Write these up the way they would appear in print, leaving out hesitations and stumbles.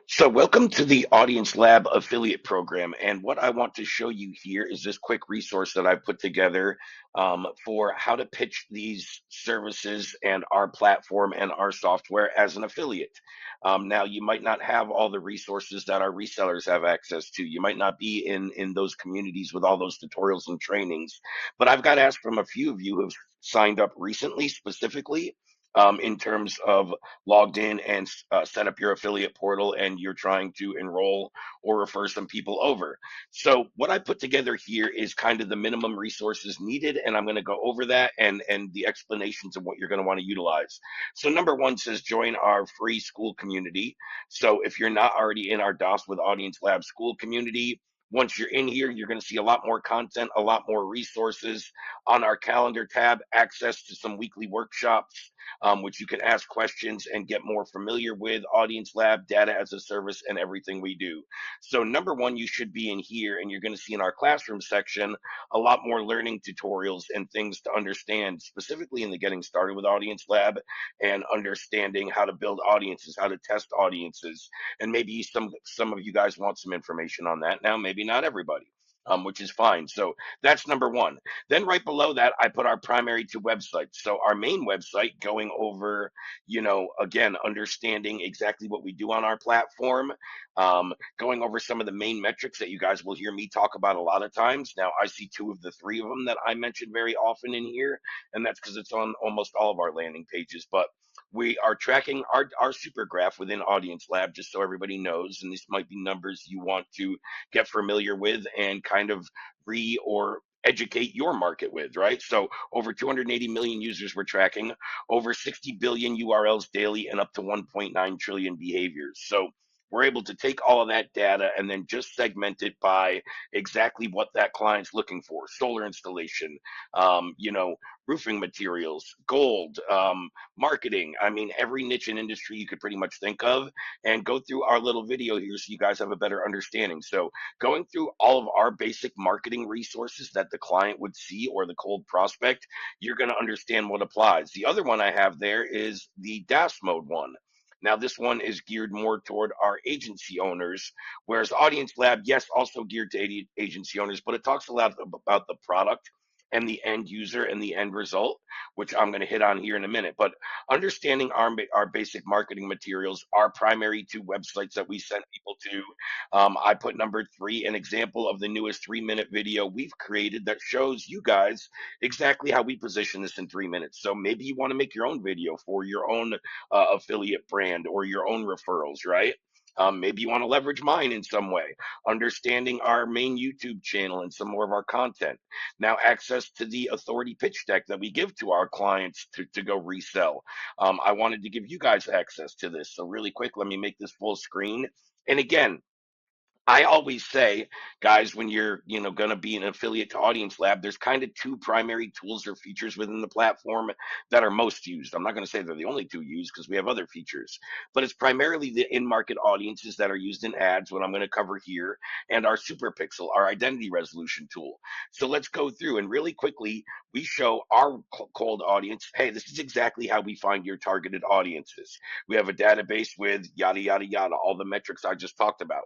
So, welcome to the Audience Lab affiliate program. And what I want to show you here is this quick resource that I put together for how to pitch these services and our platform and our software as an affiliate. Now, you might not have all the resources that our resellers have access to. You might not be in those communities with all those tutorials and trainings. But I've got asked from a few of you who've signed up recently, specifically. In terms of logged in and set up your affiliate portal and you're trying to enroll or refer some people over. So what I put together here is kind of the minimum resources needed, and I'm going to go over that and the explanations of what you're going to want to utilize. So number one says join our free school community. So if you're not already in our DOS with Audience Lab school community, once you're in here, you're going to see a lot more content, a lot more resources on our calendar tab, access to some weekly workshops, which you can ask questions and get more familiar with Audience Lab, data as a service, and everything we do. So, number one, you should be in here, and you're going to see in our classroom section a lot more learning tutorials and things to understand, specifically in the Getting Started with Audience Lab and understanding how to build audiences, how to test audiences, and maybe some of you guys want some information on that now. Maybe not everybody. Which is fine. So that's number one. Then right below that, I put our primary two websites. So our main website going over, again, understanding exactly what we do on our platform, going over some of the main metrics that you guys will hear me talk about a lot of times. Now, I see two of the three of them that I mentioned very often in here, and that's because it's on almost all of our landing pages. But we are tracking our super graph within Audience Lab, just so everybody knows. And this might be numbers you want to get familiar with and kind of or educate your market with, right? So over 280 million users we're tracking, over 60 billion URLs daily, and up to 1.9 trillion behaviors. So we're able to take all of that data and then just segment it by exactly what that client's looking for: solar installation, roofing materials, gold, marketing. I mean, every niche and industry you could pretty much think of, and go through our little video here so you guys have a better understanding. So going through all of our basic marketing resources that the client would see, or the cold prospect, you're going to understand what applies. The other one I have there is the DAS mode one. Now, this one is geared more toward our agency owners, whereas Audience Lab, yes, also geared to agency owners, but it talks a lot about the product and the end user and the end result, which I'm going to hit on here in a minute. But understanding our basic marketing materials, our primary two websites that we send people to, I put number three, an example of the newest 3-minute video we've created that shows you guys exactly how we position this in 3 minutes. So maybe you want to make your own video for your own affiliate brand or your own referrals, right? Maybe you want to leverage mine in some way, understanding our main YouTube channel and some more of our content. Now, access to the authority pitch deck that we give to our clients to go resell. I wanted to give you guys access to this. So, really quick, let me make this full screen. And again, I always say, guys, when you're, going to be an affiliate to Audience Lab, there's kind of two primary tools or features within the platform that are most used. I'm not going to say they're the only two used because we have other features, but it's primarily the in-market audiences that are used in ads, what I'm going to cover here, and our Super Pixel, our identity resolution tool. So let's go through and really quickly, we show our cold audience, hey, this is exactly how we find your targeted audiences. We have a database with yada, yada, yada, all the metrics I just talked about.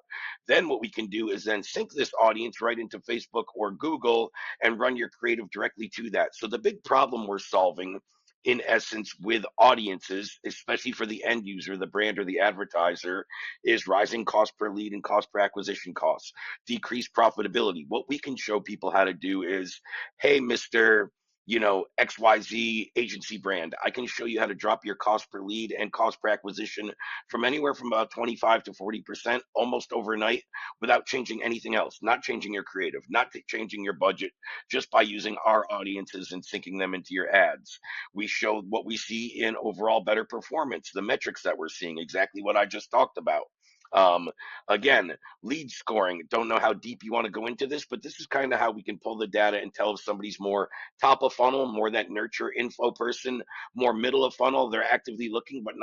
Then what we can do is then sync this audience right into Facebook or Google and run your creative directly to that. So the big problem we're solving in essence with audiences, especially for the end user, the brand or the advertiser, is rising cost per lead and cost per acquisition costs, decreased profitability. What we can show people how to do is, hey, Mr. XYZ agency brand, I can show you how to drop your cost per lead and cost per acquisition from anywhere from about 25 to 40% almost overnight without changing anything else, not changing your creative, not changing your budget, just by using our audiences and syncing them into your ads. We showed what we see in overall better performance, the metrics that we're seeing, exactly what I just talked about. Um, Again, lead scoring. Don't know how deep you want to go into this, but this is kind of how we can pull the data and tell if somebody's more top of funnel, more that nurture info person, more middle of funnel, they're actively looking but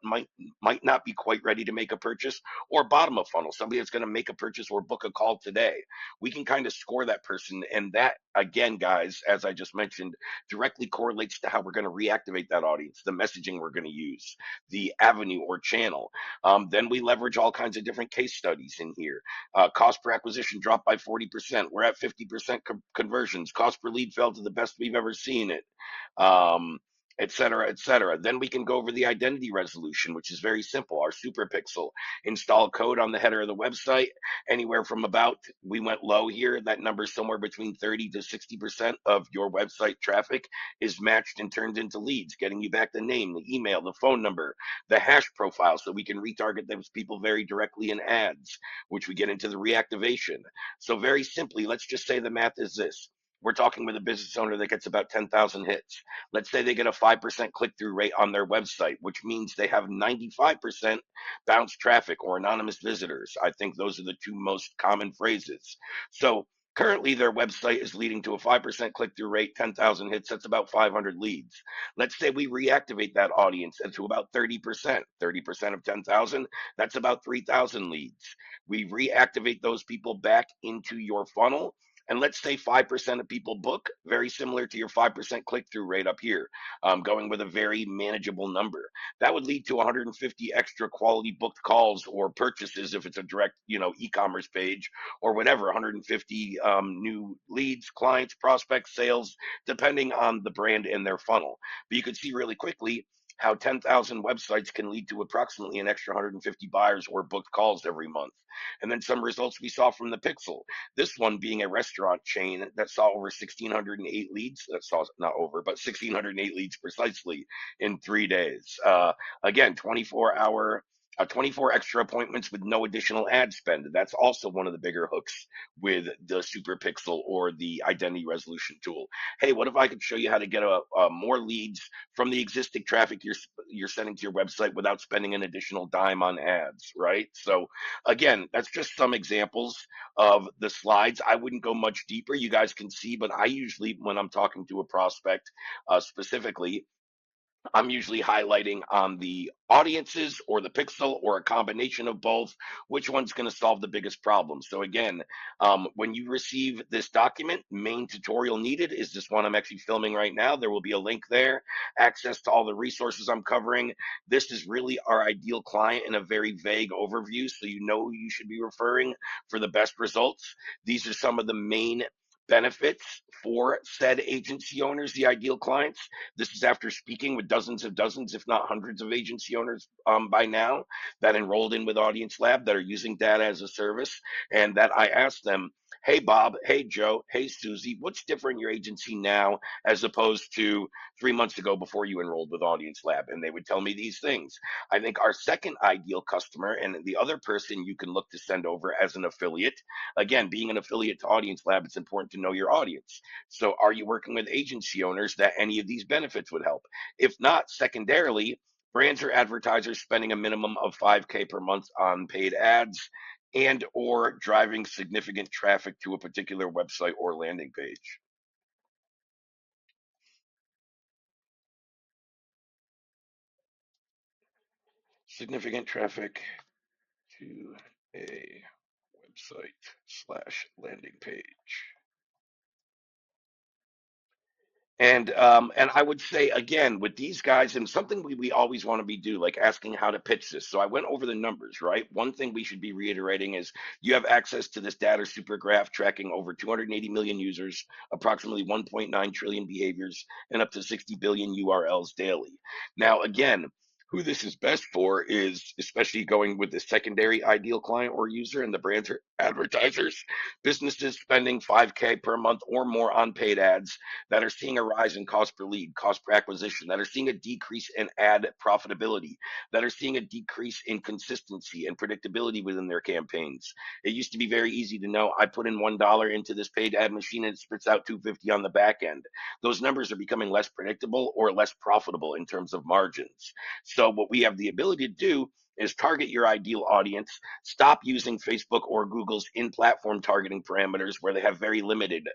might not be quite ready to make a purchase, or bottom of funnel, somebody that's going to make a purchase or book a call today. We can kind of score that person, and that again, guys, as I just mentioned, directly correlates to how we're going to reactivate that audience, the messaging we're going to use, the avenue or channel. Then we leverage all kinds of different case studies in here. Cost per acquisition dropped by 40%. We're at 50% conversions. Cost per lead fell to the best we've ever seen it. Et cetera, et cetera. Then we can go over the identity resolution, which is very simple. Our super pixel, install code on the header of the website, anywhere from about, we went low here, that number is somewhere between 30 to 60% of your website traffic is matched and turned into leads, getting you back the name, the email, the phone number, the hash profile, so we can retarget those people very directly in ads, which we get into the reactivation. So very simply, let's just say the math is this. We're talking with a business owner that gets about 10,000 hits. Let's say they get a 5% click through rate on their website, which means they have 95% bounce traffic or anonymous visitors. I think those are the two most common phrases. So currently, their website is leading to a 5% click through rate, 10,000 hits. That's about 500 leads. Let's say we reactivate that audience into about 30%. 30% of 10,000, that's about 3,000 leads. We reactivate those people back into your funnel, and let's say 5% of people book, very similar to your 5% click through rate up here, going with a very manageable number. That would lead to 150 extra quality booked calls or purchases if it's a direct, e-commerce page or whatever, 150 new leads, clients, prospects, sales, depending on the brand and their funnel. But you can see really quickly how 10,000 websites can lead to approximately an extra 150 buyers or booked calls every month. And then some results we saw from the Pixel. This one being a restaurant chain that saw over 1,608 leads, that saw not over, but 1,608 leads precisely in 3 days. Again, 24 extra appointments with no additional ad spend. That's also one of the bigger hooks with the Super Pixel or the identity resolution tool. Hey, what if I could show you how to get more leads from the existing traffic you're sending to your website without spending an additional dime on ads, right? So again, that's just some examples of the slides. I wouldn't go much deeper. You guys can see, but I usually, when I'm talking to a prospect specifically, I'm usually highlighting on the audiences or the pixel or a combination of both, which one's going to solve the biggest problem. So again, when you receive this document, main tutorial needed is this one I'm actually filming right now. There will be a link there, access to all the resources I'm covering. This is really our ideal client in a very vague overview, so you know who you should be referring for the best results. These are some of the main benefits for said agency owners, the ideal clients. This is after speaking with dozens, if not hundreds of agency owners by now that enrolled in with Audience Lab that are using data as a service. And that I asked them, hey, Bob, hey, Joe, hey, Susie, what's different in your agency now as opposed to 3 months ago before you enrolled with Audience Lab? And they would tell me these things. I think our second ideal customer and the other person you can look to send over as an affiliate, again, being an affiliate to Audience Lab, it's important to know your audience. So are you working with agency owners that any of these benefits would help? If not, secondarily, brands or advertisers spending a minimum of 5K per month on paid ads and or driving significant traffic to a particular website or landing page. Significant traffic to a website/landing page. And I would say again with these guys, and something we always want to be do, like asking how to pitch this. So I went over the numbers, right? One thing we should be reiterating is you have access to this data super graph tracking over 280 million users, approximately 1.9 trillion behaviors, and up to 60 billion URLs daily. Now, again, who this is best for is especially going with the secondary ideal client or user and the brands or advertisers, businesses spending 5K per month or more on paid ads that are seeing a rise in cost per lead, cost per acquisition, that are seeing a decrease in ad profitability, that are seeing a decrease in consistency and predictability within their campaigns. It used to be very easy to know I put in $1 into this paid ad machine and it spits out 250 on the back end. Those numbers are becoming less predictable or less profitable in terms of margins. So what we have the ability to do is target your ideal audience. Stop using Facebook or Google's in-platform targeting parameters where they have very limited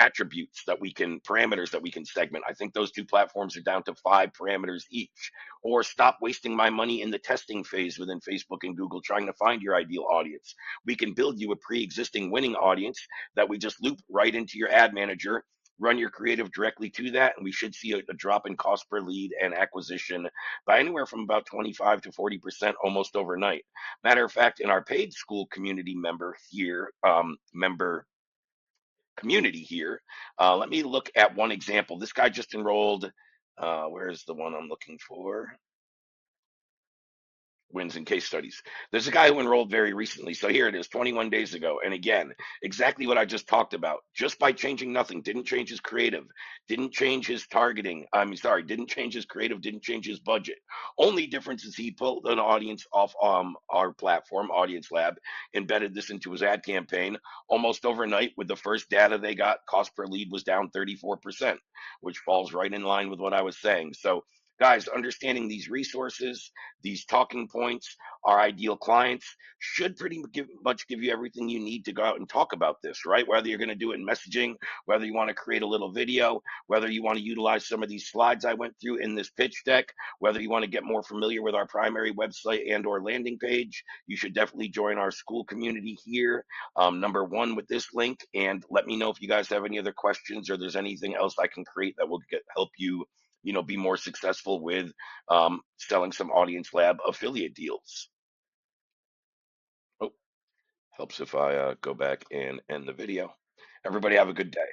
attributes that we can parameters that we can segment. I think those two platforms are down to 5 parameters each. Or stop wasting my money in the testing phase within Facebook and Google trying to find your ideal audience. We can build you a pre-existing winning audience that we just loop right into your ad manager, run your creative directly to that, and we should see a drop in cost per lead and acquisition by anywhere from about 25 to 40% almost overnight. Matter of fact, in our paid school community member here, member community here, let me look at one example. This guy just enrolled. Where's the one I'm looking for? Wins and case studies. There's a guy who enrolled very recently. So here it is, 21 days ago. And again, exactly what I just talked about. Just by changing nothing, didn't change his creative, didn't change his targeting. Didn't change his creative, didn't change his budget. Only difference is he pulled an audience off our platform, Audience Lab, embedded this into his ad campaign almost overnight. With the first data they got, cost per lead was down 34%, which falls right in line with what I was saying. So guys, understanding these resources, these talking points, our ideal clients should much give you everything you need to go out and talk about this, right? Whether you're going to do it in messaging, whether you want to create a little video, whether you want to utilize some of these slides I went through in this pitch deck, whether you want to get more familiar with our primary website and or landing page, you should definitely join our school community here. Number one with this link, and let me know if you guys have any other questions or there's anything else I can create that will help you be more successful with selling some Audience Lab affiliate deals. Oh, helps if I go back and end the video. Everybody have a good day.